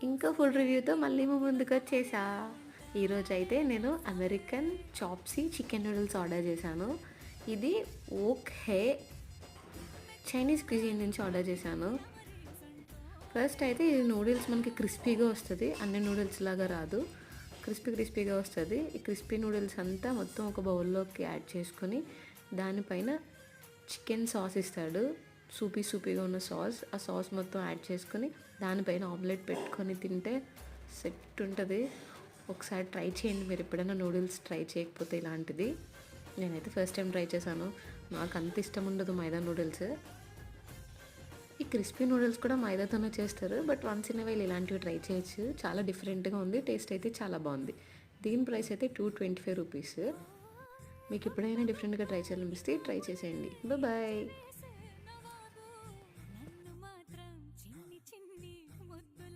ఇంకా ఫుల్ రివ్యూతో మళ్ళీ మీ ముందుకు వచ్చేసా. ఈరోజు అయితే నేను American chop suey chicken noodles order చేశాను. ఇది ఓక్ హే చైనీస్ క్విజిన్ నుంచి ఆర్డర్ చేశాను. ఫస్ట్ అయితే ఈ నూడిల్స్ మనకి క్రిస్పీగా వస్తుంది, అన్ని నూడిల్స్ లాగా రాదు, క్రిస్పీగా వస్తుంది. ఈ క్రిస్పీ నూడిల్స్ అంతా మొత్తం ఒక బౌల్లోకి యాడ్ చేసుకొని దానిపైన చికెన్ సాస్ ఇస్తాడు, సూపీగా ఉన్న సాస్. ఆ సాస్ మొత్తం యాడ్ చేసుకొని దానిపైన ఆమ్లెట్ పెట్టుకొని తింటే సెట్ ఉంటుంది. ఒకసారి ట్రై చేయండి మీరు ఎప్పుడైనా నూడిల్స్ ట్రై చేయకపోతే ఇలాంటిది. నేనైతే ఫస్ట్ టైం ట్రై చేశాను. నాకు అంత ఇష్టం ఉండదు మైదా నూడిల్స్. ఈ క్రిస్పీ నూడిల్స్ కూడా మైదాతోనే చేస్తారు, బట్ వన్స్ ఇన్ వైల్ ఇలాంటివి ట్రై చేయొచ్చు. చాలా డిఫరెంట్గా ఉంది, టేస్ట్ అయితే చాలా బాగుంది. దీని ప్రైస్ అయితే $225. మీకు ఎప్పుడైనా డిఫరెంట్గా ట్రై చేయాలనిపిస్తే ట్రై చేసేయండి. బాయ్.